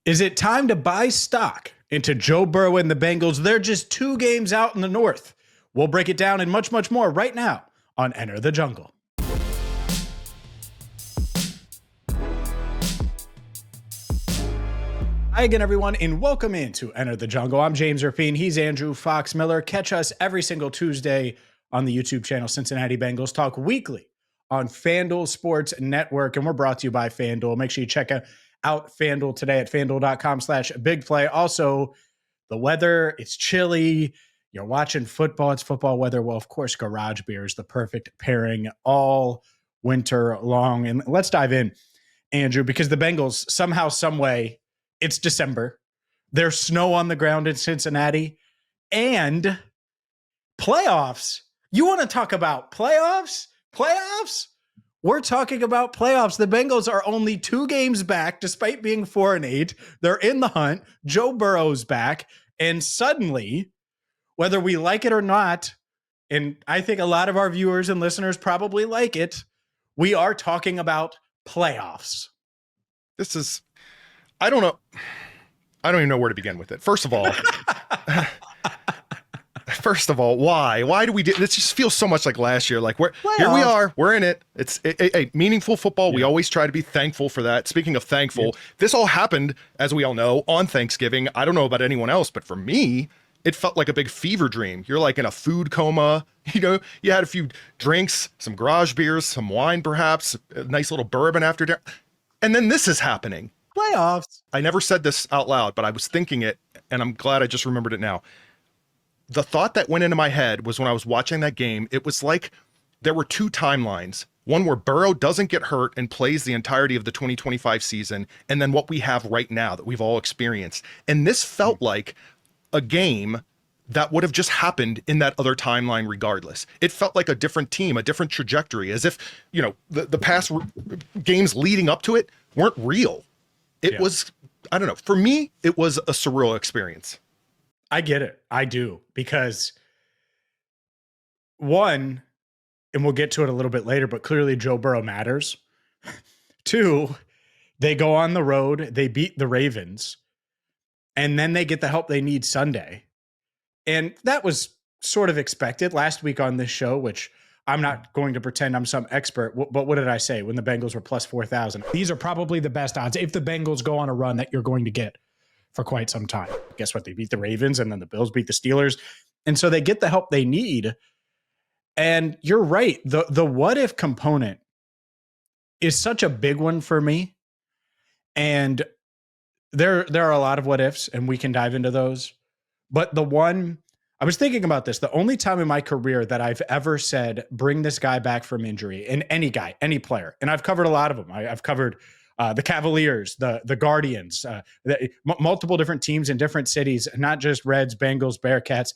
Is it time to buy stock into Joe Burrow and the Bengals? They're just 2 games out in the North. We'll break it down and much, much more right now on Enter the Jungle. Hi again, everyone, and welcome into Enter the Jungle. I'm James Rapien. He's Andrew Fox Miller. Catch us every single Tuesday on the YouTube channel Cincinnati Bengals Talk weekly on FanDuel Sports Network, and we're brought to you by FanDuel. Make sure you check out FanDuel today at FanDuel.com/bigplay. Also, the weather, it's chilly. You're watching football. It's football weather. Well, of course, garage beer is the perfect pairing all winter long. And let's dive in, Andrew, because the Bengals, somehow, some way, it's December. There's snow on the ground in Cincinnati. And playoffs. You want to talk about playoffs? Playoffs? We're talking about playoffs. The Bengals are only 2 games back, despite being 4-8. They're in the hunt. Joe Burrow's back. And suddenly, whether we like it or not, and I think a lot of our viewers and listeners probably like it, we are talking about playoffs. This is, I don't know. I don't even know where to begin with it. First of all, why do we do this? Just feels so much like last year. Like here we are, we're in it. It's a meaningful football. Yeah. We always try to be thankful for that. Speaking of thankful, this all happened, as we all know, on Thanksgiving. I don't know about anyone else, but for me, it felt like a big fever dream. You're like in a food coma. You know, you had a few drinks, some garage beers, some wine, perhaps a nice little bourbon after dinner. And then this is happening. Playoffs. I never said this out loud, but I was thinking it, and I'm glad I just remembered it now. The thought that went into my head was when I was watching that game, it was like there were 2 timelines. One where Burrow doesn't get hurt and plays the entirety of the 2025 season, and then what we have right now that we've all experienced. And this felt like a game that would have just happened in that other timeline regardless. It felt like a different team, a different trajectory, as if, you know, the past games leading up to it weren't real. It was, I don't know, for me, it was a surreal experience. I get it. I do. Because one, and we'll get to it a little bit later, but clearly Joe Burrow matters. 2, they go on the road, they beat the Ravens, and then they get the help they need Sunday. And that was sort of expected last week on this show, which I'm not going to pretend I'm some expert, but what did I say when the Bengals were plus 4,000? These are probably the best odds if the Bengals go on a run that you're going to get for quite some time. Guess what? They beat the Ravens, and then the Bills beat the Steelers. And so they get the help they need. And you're right. The what if component is such a big one for me. And there are a lot of what ifs, and we can dive into those. But the one, I was thinking about this, the only time in my career that I've ever said, bring this guy back from injury, and any guy, any player, and I've covered a lot of them. I've covered the Cavaliers, the Guardians, multiple different teams in different cities, not just Reds, Bengals, Bearcats.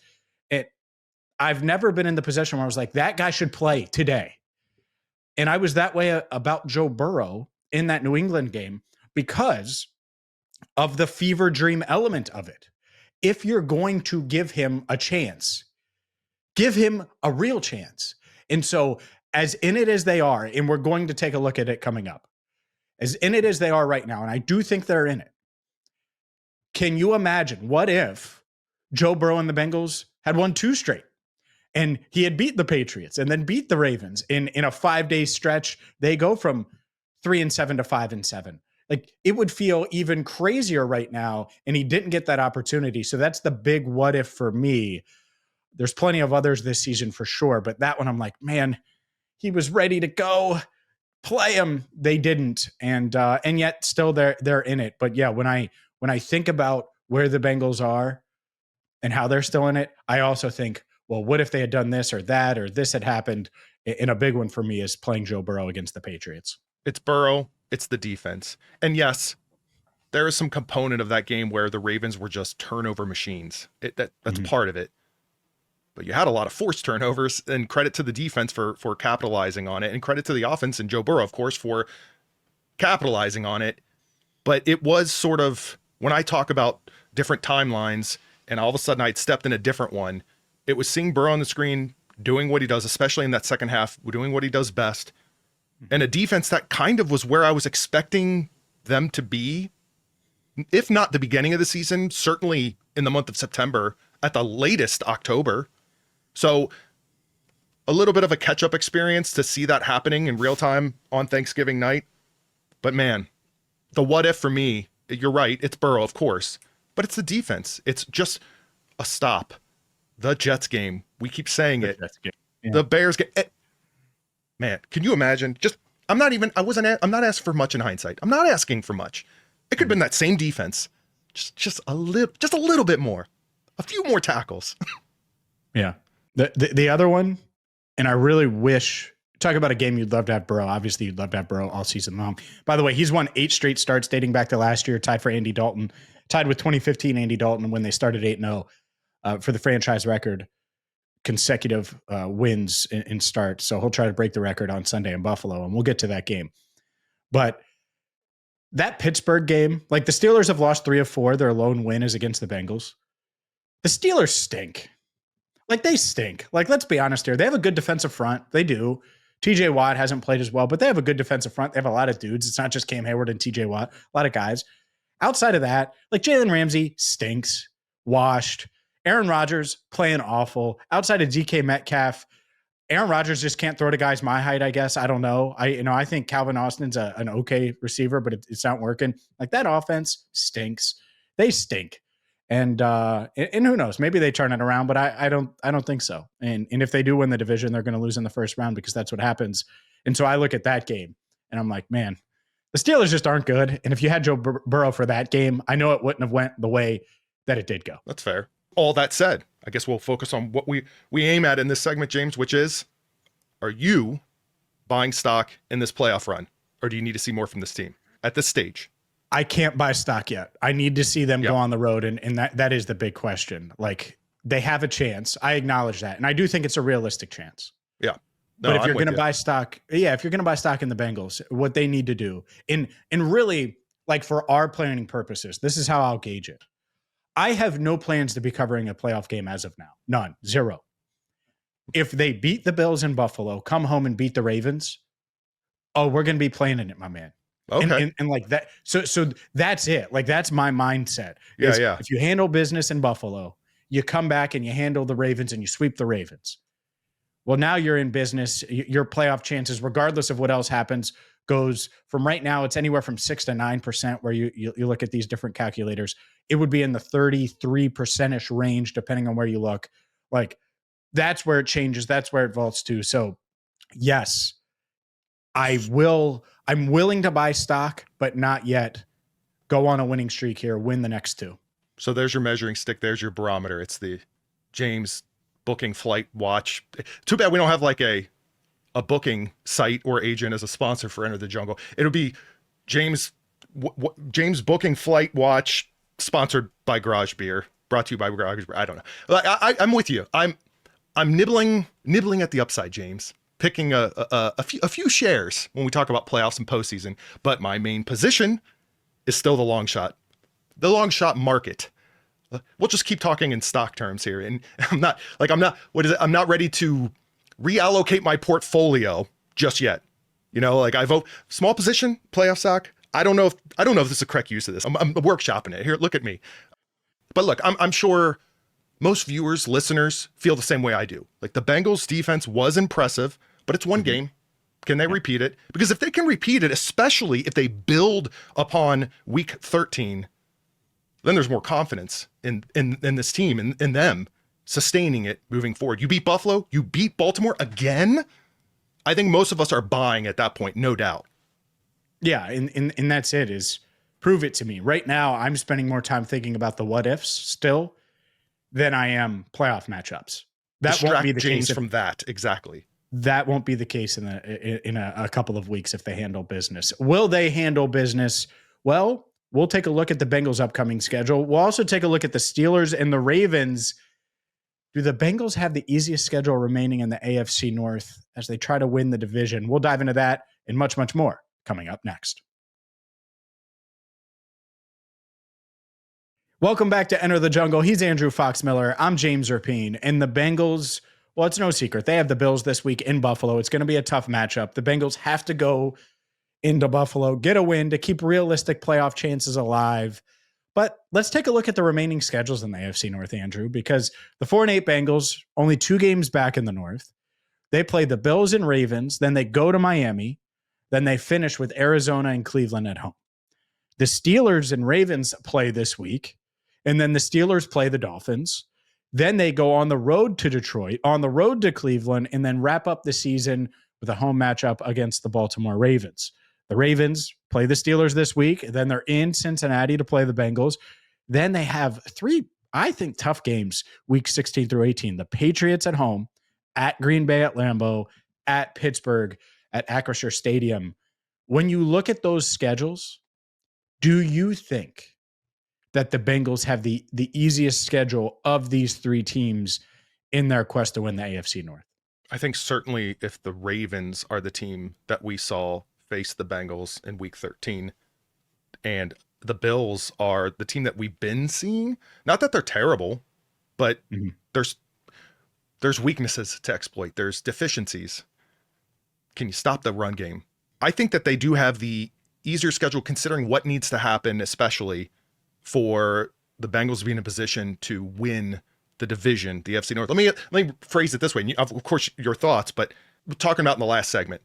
I've never been in the position where I was like, that guy should play today. And I was that way about Joe Burrow in that New England game because of the fever dream element of it. If you're going to give him a chance, give him a real chance. And so as in it as they are, and we're going to take a look at it coming up, as in it as they are right now, and I do think they're in it, can you imagine what if Joe Burrow and the Bengals had won 2 straight and he had beat the Patriots and then beat the Ravens in a 5-day stretch? They go from 3-7 to 5-7. Like, it would feel even crazier right now, and he didn't get that opportunity. So that's the big what if for me. There's plenty of others this season for sure, but that one I'm like, man, he was ready to go. Play him. They didn't, and yet still they're in it. But yeah, when I think about where the Bengals are and how they're still in it, I also think, well, what if they had done this or that, or this had happened? And a big one for me is playing Joe Burrow against the Patriots. It's Burrow. It's the defense. And yes, there is some component of that game where the Ravens were just turnover machines. That's part of it. But you had a lot of forced turnovers, and credit to the defense for capitalizing on it, and credit to the offense and Joe Burrow, of course, for capitalizing on it. But it was sort of, when I talk about different timelines and all of a sudden I'd stepped in a different one, it was seeing Burrow on the screen doing what he does, especially in that second half, doing what he does best. And a defense that kind of was where I was expecting them to be if not the beginning of the season, certainly in the month of September, at the latest October. So a little bit of a catch-up experience to see that happening in real time on Thanksgiving night. But man, the what if for me, you're right, it's Burrow, of course, but it's the defense. It's just a stop. The Jets game. We keep saying it. Yeah. The Bears game. Man, can you imagine? I'm not asking for much in hindsight. I'm not asking for much. It could have been that same defense. Just a little bit more. A few more tackles. Yeah. The other one, and I really wish, talk about a game you'd love to have Burrow. Obviously, you'd love to have Burrow all season long. By the way, he's won 8 straight starts dating back to last year, tied with 2015 Andy Dalton when they started 8-0 for the franchise record, consecutive wins in starts. So he'll try to break the record on Sunday in Buffalo, and we'll get to that game. But that Pittsburgh game, like the Steelers have lost 3 of 4. Their lone win is against the Bengals. The Steelers stink. Like they stink. Like, let's be honest here. They have a good defensive front. They do. TJ Watt hasn't played as well, but they have a good defensive front. They have a lot of dudes. It's not just Cam Hayward and TJ Watt. A lot of guys. Outside of that, like Jalen Ramsey stinks. Washed. Aaron Rodgers playing awful. Outside of DK Metcalf, Aaron Rodgers just can't throw to guys my height, I guess. I don't know. I think Calvin Austin's an okay receiver, but it's not working. Like that offense stinks. They stink. And who knows? Maybe they turn it around, but I don't think so. And if they do win the division, they're going to lose in the first round because that's what happens. And so I look at that game and I'm like, man, the Steelers just aren't good. And if you had Joe Burrow for that game, I know it wouldn't have went the way that it did go. That's fair. All that said, I guess we'll focus on what we aim at in this segment, James, which is, are you buying stock in this playoff run, or do you need to see more from this team at this stage? I can't buy stock yet. I need to see them go on the road, and that is the big question. Like, they have a chance. I acknowledge that, and I do think it's a realistic chance. Yeah. No, but if you're going to buy stock, if you're going to buy stock in the Bengals, what they need to do, and really, like for our planning purposes, this is how I'll gauge it. I have no plans to be covering a playoff game as of now. None. 0. If they beat the Bills in Buffalo, come home and beat the Ravens, we're going to be playing in it, my man. Okay. And like that. So that's it. Like that's my mindset. Yeah. If you handle business in Buffalo, you come back and you handle the Ravens and you sweep the Ravens. Well, now you're in business. Your playoff chances, regardless of what else happens, goes from right now, it's anywhere from 6 to 9% where you look at these different calculators. It would be in the 33% range, depending on where you look. Like that's where it changes. That's where it vaults to. So yes, I'm willing to buy stock, but not yet. Go on a winning streak here, win the next 2. So there's your measuring stick. There's your barometer. It's the James booking flight watch. Too bad we don't have like a booking site or agent as a sponsor for Enter the Jungle. It'll be James booking flight watch, sponsored by Garage Beer, brought to you by Garage Beer. I don't know. Like I'm with you. I'm nibbling at the upside, James. Picking a few shares when we talk about playoffs and postseason, but my main position is still the long shot market. We'll just keep talking in stock terms here, and I'm not ready to reallocate my portfolio just yet. You know, like I vote small position playoff stock. I don't know if this is the correct use of this. I'm workshopping it here. Look at me. But look, I'm sure most viewers, listeners feel the same way I do. Like the Bengals defense was impressive, but it's one game. Can they repeat it? Because if they can repeat it, especially if they build upon week 13, then there's more confidence in this team and in them sustaining it moving forward. You beat Buffalo, you beat Baltimore again. I think most of us are buying at that point, no doubt. Yeah, and that's it, is prove it to me. Right now, I'm spending more time thinking about the what ifs still than I am playoff matchups. That won't be the case from that. Exactly. That won't be the case in a couple of weeks if they handle business. Will they handle business? Well, we'll take a look at the Bengals' upcoming schedule. We'll also take a look at the Steelers and the Ravens. Do the Bengals have the easiest schedule remaining in the AFC North as they try to win the division? We'll dive into that and much, much more coming up next. Welcome back to Enter the Jungle. He's Andrew Fox-Miller. I'm James Rapien. And the Bengals, well, it's no secret. They have the Bills this week in Buffalo. It's going to be a tough matchup. The Bengals have to go into Buffalo, get a win to keep realistic playoff chances alive. But let's take a look at the remaining schedules in the AFC North, Andrew, because the 4-8 Bengals, only 2 games back in the North. They play the Bills and Ravens, then they go to Miami, then they finish with Arizona and Cleveland at home. The Steelers and Ravens play this week, and then the Steelers play the Dolphins. Then they go on the road to Detroit, on the road to Cleveland, and then wrap up the season with a home matchup against the Baltimore Ravens. The Ravens play the Steelers this week. Then they're in Cincinnati to play the Bengals. Then they have 3, I think, tough games, week 16 through 18. The Patriots at home, at Green Bay at Lambeau, at Pittsburgh, at Acrisure Stadium. When you look at those schedules, do you think that the Bengals have the easiest schedule of these 3 teams in their quest to win the AFC North? I think certainly if the Ravens are the team that we saw face the Bengals in week 13, and the Bills are the team that we've been seeing, not that they're terrible, but there's weaknesses to exploit. There's deficiencies. Can you stop the run game? I think that they do have the easier schedule considering what needs to happen, especially for the Bengals to be in a position to win the division, the FC North. Let me phrase it this way. Of course, your thoughts, but we're talking about in the last segment,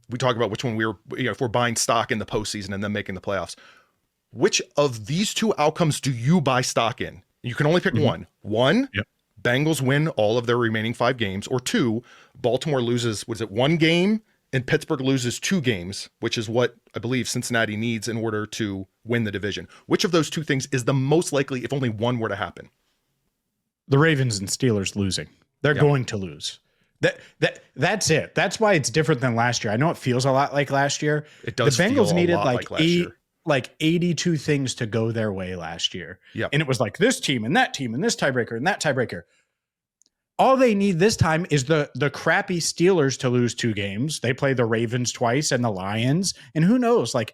we talked about which one we were, if we're buying stock in the postseason and then making the playoffs. Which of these 2 outcomes do you buy stock in? You can only pick one. One, yep. Bengals win all of their remaining 5 games, or 2, Baltimore loses, 1 game, and Pittsburgh loses 2 games, which is what I believe Cincinnati needs in order to win the division. Which of those 2 things is the most likely if only one were to happen? The Ravens and Steelers losing. They're going to lose. That's it. That's why it's different than last year. I know it feels a lot like last year. It does. The Bengals needed like 82 things to go their way last year. Yep. And it was like this team and that tiebreaker and that tiebreaker. All they need this time is the crappy Steelers to lose 2 games. They play the Ravens twice and the Lions. And who knows? Like,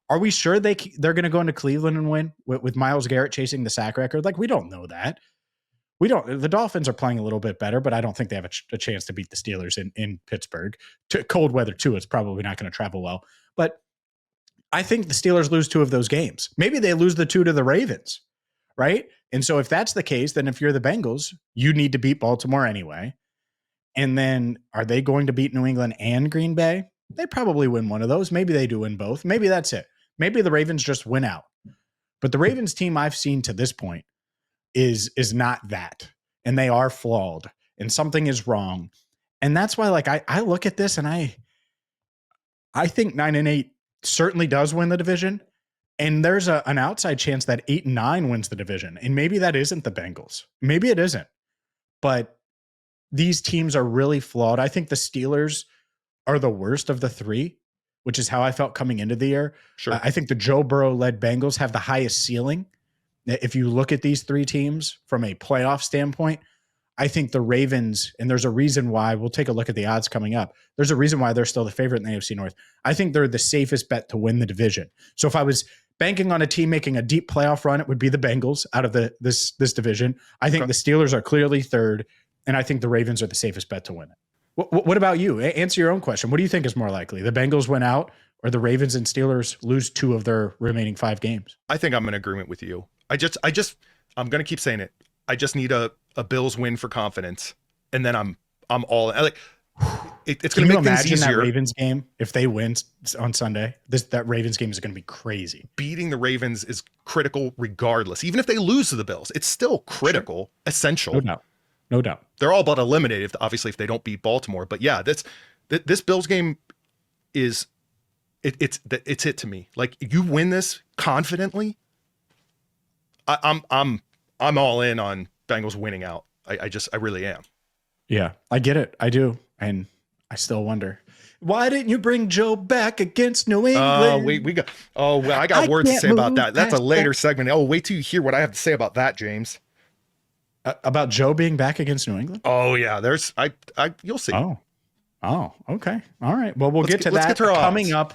are we sure they're going to go into Cleveland and win with Myles Garrett chasing the sack record? Like, we don't know that. The Dolphins are playing a little bit better, but I don't think they have a chance to beat the Steelers in Pittsburgh. Cold weather too. It's probably not going to travel well, but I think the Steelers lose 2 of those games. Maybe they lose the 2 to the Ravens, right? And so if that's the case, then if you're the Bengals, you need to beat Baltimore anyway. And then are they going to beat New England and Green Bay? They probably win one of those. Maybe they do win both. Maybe that's it. Maybe the Ravens just win out. But the Ravens team I've seen to this point is not that. And they are flawed. And something is wrong. And that's why, like, I look at this and I think 9-8 certainly does win the division. And there's an outside chance that 8-9 wins the division. And maybe that isn't the Bengals. Maybe it isn't. But these teams are really flawed. I think the Steelers are the worst of the 3, which is how I felt coming into the year. Sure. I think the Joe Burrow-led Bengals have the highest ceiling. If you look at these 3 teams from a playoff standpoint, I think the Ravens, and there's a reason why, we'll take a look at the odds coming up. There's a reason why they're still the favorite in the AFC North. I think they're the safest bet to win the division. So if I was banking on a team making a deep playoff run, it would be the Bengals out of this division. I think the Steelers are clearly 3rd, and I think the Ravens are the safest bet to win it. What about you? Answer your own question. What do you think is more likely? The Bengals win out, or the Ravens and Steelers lose 2 of their remaining 5 games? I think I'm in agreement with you. I'm going to keep saying it. I just need a Bills win for confidence, and then I'm all in. Like, it's going to make things easier. That Ravens game, if they win on Sunday, that Ravens game is going to be crazy. Beating the Ravens is critical regardless. Even if they lose to the Bills, it's still critical, essential. No doubt. They're all but eliminated, obviously, if they don't beat Baltimore. But yeah, this Bills game is it's it to me. Like, you win this confidently, I'm all in on Bengals winning out. I really am. Yeah, I get it. I do. And I still wonder, why didn't you bring Joe back against New England? I got words to say about that. That's a later segment. Oh, wait till you hear what I have to say about that, James. About Joe being back against New England? Oh yeah, you'll see. Oh, okay. All right. Well, let's get to that coming up.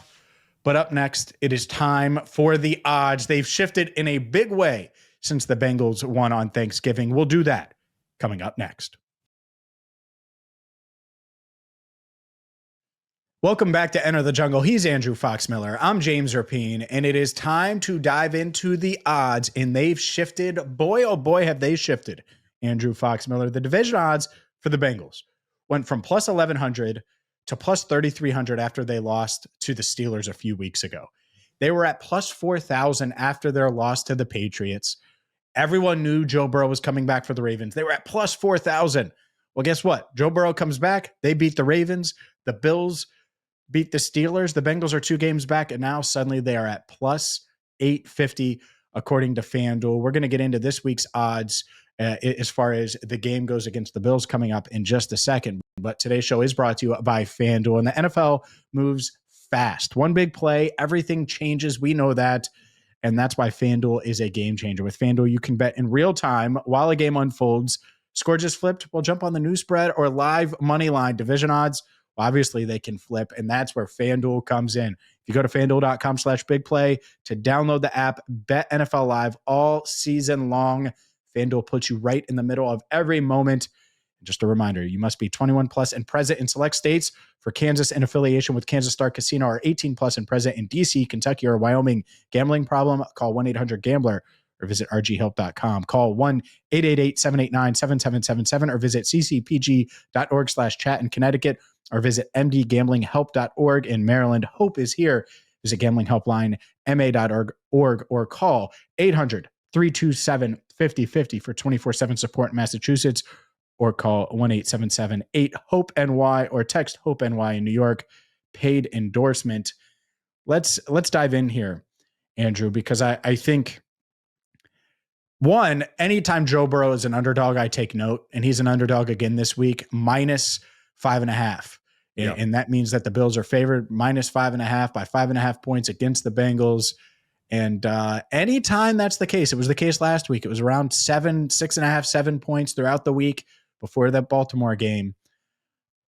But up next, it is time for the odds. They've shifted in a big way since the Bengals won on Thanksgiving. We'll do that coming up next. Welcome back to Enter the Jungle. He's Andrew Fox-Miller. I'm James Rapien, and it is time to dive into the odds, and they've shifted. Boy, oh boy, have they shifted. Andrew Fox-Miller, the division odds for the Bengals went from plus 1,100 to plus 3,300 after they lost to the Steelers a few weeks ago. They were at plus 4,000 after their loss to the Patriots. Everyone knew Joe Burrow was coming back for the Ravens. They were at plus 4,000. Well, guess what? Joe Burrow comes back. They beat the Ravens. The Bills beat the Steelers. The Bengals are 2 games back, and now suddenly they are at plus 850 according to FanDuel. We're going to get into this week's odds as far as the game goes against the Bills coming up in just a second. But today's show is brought to you by FanDuel, and the NFL moves fast. One big play, everything changes. We know that, and that's why FanDuel is a game changer. With FanDuel, you can bet in real time while a game unfolds. Score just flipped? Well, jump on the new spread or live money line division odds. Well, obviously, they can flip, and that's where FanDuel comes in. If you go to FanDuel.com/bigplay to download the app, bet NFL Live all season long. FanDuel puts you right in the middle of every moment. Just a reminder, you must be 21 plus and present in select states. For Kansas in affiliation with Kansas Star Casino, or 18 plus and present in D.C., Kentucky, or Wyoming. Gambling problem? Call 1-800-GAMBLER or visit rghelp.com. Call 1-888-789-7777 or visit ccpg.org/chat in Connecticut, or visit mdgamblinghelp.org in Maryland. Hope is here. Visit gamblinghelpline.ma.org or call 800-327-5050 for 24/7 support in Massachusetts, or call 1-877-8-HOPE-NY or text HOPE-NY in New York. Paid endorsement. Let's dive in here, Andrew, because I think, one, anytime Joe Burrow is an underdog, I take note, and he's an underdog again this week, minus 5.5. Yeah. And that means that the Bills are favored minus 5.5 by 5.5 points against the Bengals. And anytime that's the case, it was the case last week. It was around 6.5, 7 points throughout the week before that Baltimore game.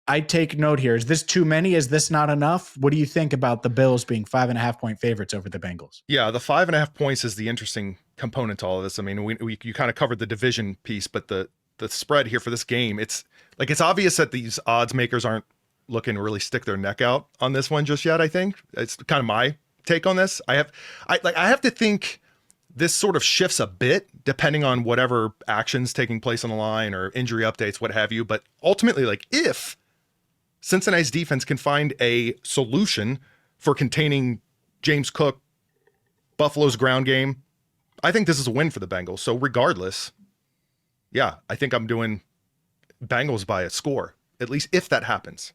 I take note here. Is this too many? Is this not enough? What do you think about the Bills being 5.5 point favorites over the Bengals? Yeah, the 5.5 points is the interesting component to all of this. I mean, you kind of covered the division piece, but the spread here for this game, it's obvious that these odds makers aren't looking to really stick their neck out on this one just yet. I think it's kind of my take on this. I have to think this sort of shifts a bit depending on whatever actions taking place on the line or injury updates, what have you. But ultimately, if Cincinnati's defense can find a solution for containing James Cook, Buffalo's ground game, I think this is a win for the Bengals. So regardless, yeah, I think I'm doing Bengals by a score, at least if that happens.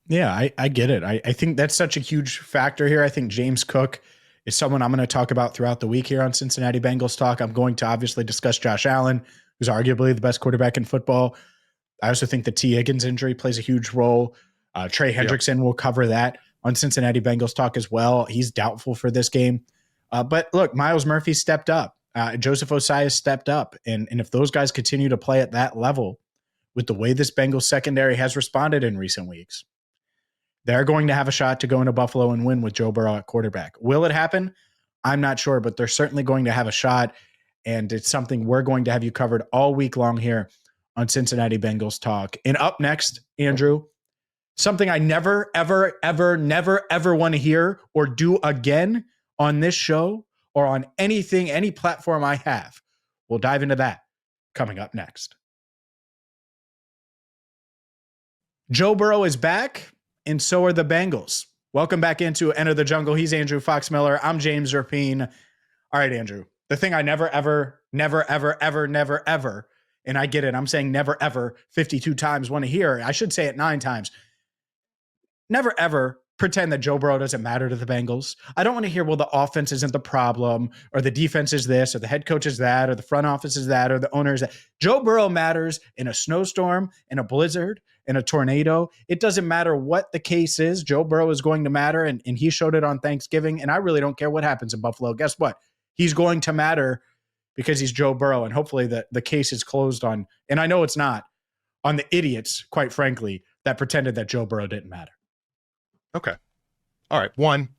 Yeah, I get it. I think that's such a huge factor here. I think James Cook is someone I'm going to talk about throughout the week here on Cincinnati Bengals Talk. I'm going to obviously discuss Josh Allen, who's arguably the best quarterback in football. I also think the T. Higgins injury plays a huge role. Trey Hendrickson will cover that on Cincinnati Bengals Talk as well. He's doubtful for this game. But look, Myles Murphy stepped up. Joseph Osai stepped up. And if those guys continue to play at that level with the way this Bengals secondary has responded in recent weeks, they're going to have a shot to go into Buffalo and win with Joe Burrow at quarterback. Will it happen? I'm not sure, but they're certainly going to have a shot, and it's something we're going to have you covered all week long here on Cincinnati Bengals Talk. And up next, Andrew, something I never, ever, ever, never, ever want to hear or do again on this show or on anything, any platform I have. We'll dive into that coming up next. Joe Burrow is back, and so are the Bengals. Welcome back into Enter the Jungle. He's Andrew Fox-Miller. I'm James Rapien. All right, Andrew, the thing I never, ever, never, ever, ever, never, ever, and I get it, I'm saying never, ever 52 times want to hear. I should say it 9 times. Never, ever pretend that Joe Burrow doesn't matter to the Bengals. I don't want to hear, well, the offense isn't the problem, or the defense is this, or the head coach is that, or the front office is that, or the owner is that. Joe Burrow matters in a snowstorm, in a blizzard, in a tornado. It doesn't matter what the case is. Joe Burrow is going to matter, and he showed it on Thanksgiving, and I really don't care what happens in Buffalo. Guess what? He's going to matter because he's Joe Burrow, and hopefully the case is closed on, and I know it's not, on the idiots, quite frankly, that pretended that Joe Burrow didn't matter. Okay. All right. 1,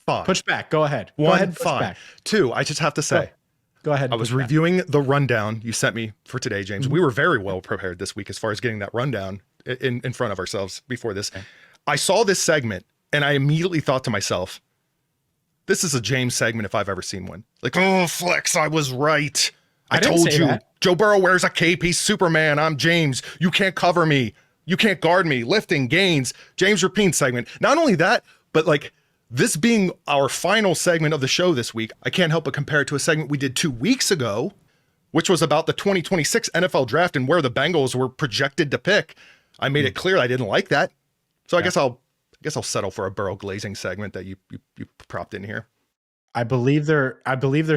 fine. Push back. Go ahead. 1, go ahead, fine. back. 2, I just have to say. Go ahead. I was reviewing the rundown you sent me for today, James. Mm-hmm. We were very well prepared this week as far as getting that rundown in front of ourselves before this. Okay. I saw this segment And I immediately thought to myself, this is a James segment if I've ever seen one. Like, oh, Flex, I was right. I told you. That. Joe Burrow wears a cape. He's Superman. I'm James. You can't cover me. You can't guard me. Lifting, gains. James Rapien segment. Not only that, but like this being our final segment of the show this week, I can't help but compare it to a segment we did 2 weeks ago, which was about the 2026 NFL draft and where the Bengals were projected to pick. I made it clear I didn't like that. So I guess I'll settle for a Burrow glazing segment that you propped in here. I believe they're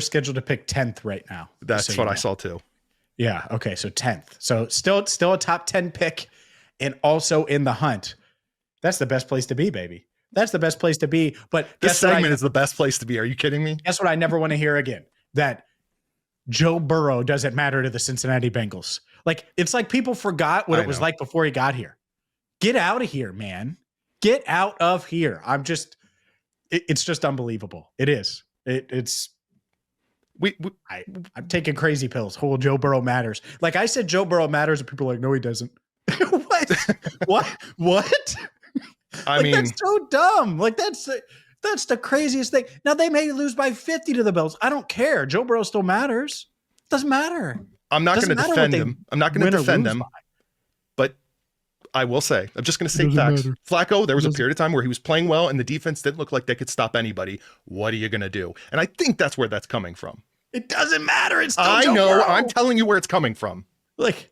scheduled to pick 10th right now. That's what I saw too. Yeah. Okay. So 10th. So still a top 10 pick and also in the hunt. That's the best place to be, baby. That's the best place to be. But this segment is the best place to be. Are you kidding me? Guess what? I never want to hear again. That Joe Burrow doesn't matter to the Cincinnati Bengals. Like, it's like people forgot what it was like before he got here. Get out of here, man. Get out of here. It's just unbelievable. It is. I'm taking crazy pills. Whole Joe Burrow matters. Like I said, Joe Burrow matters, and people are like, no, he doesn't. What? I mean, that's so dumb. Like that's the craziest thing. Now they may lose by 50 to the Bills. I don't care. Joe Burrow still matters. Doesn't matter. I'm not going to defend him. I'm not going to defend them. But I will say, I'm just going to state facts. Flacco, there was a period of time where he was playing well and the defense didn't look like they could stop anybody. What are you going to do? And I think that's where that's coming from. It doesn't matter. It's still I Joe know. Burrow. I'm telling you where it's coming from. Like,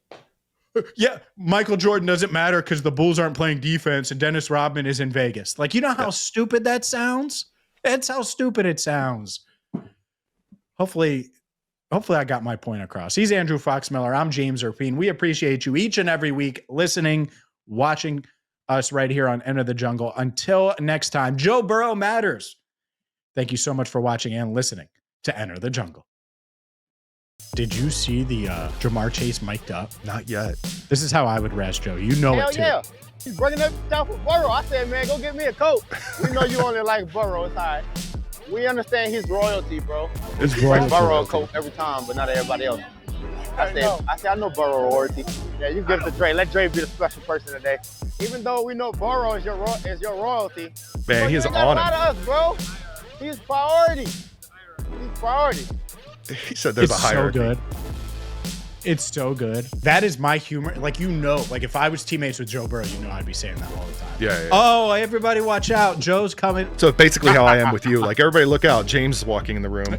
yeah, Michael Jordan doesn't matter because the Bulls aren't playing defense and Dennis Rodman is in Vegas. Like, you know how stupid that sounds? That's how stupid it sounds. Hopefully I got my point across. He's Andrew Foxmiller. I'm James Rapien. We appreciate you each and every week listening, watching us right here on Enter the Jungle. Until next time, Joe Burrow matters. Thank you so much for watching and listening to Enter the Jungle. Did you see the Jamar Chase mic'd up? Not yet. This is how I would razz Joe. You know it too. Yeah. He's bringing up stuff for Burrow. I said, man, go get me a coat. We know you only like Burrow. It's all right. We understand his royalty, bro. It's Bring Burrow a coat every time, but not everybody else. I said, I know Burrow royalty. Yeah, you give it to Dre. Let Dre be the special person today. Even though we know Burrow is your royalty. Man, he's on him. Us, bro. He's priority. He said there's a hierarchy. So good. It's so good. That is my humor. Like, like if I was teammates with Joe Burrow, I'd be saying that all the time. Yeah. Oh, everybody watch out. Joe's coming. So basically how I am with you. Like, everybody look out. James is walking in the room.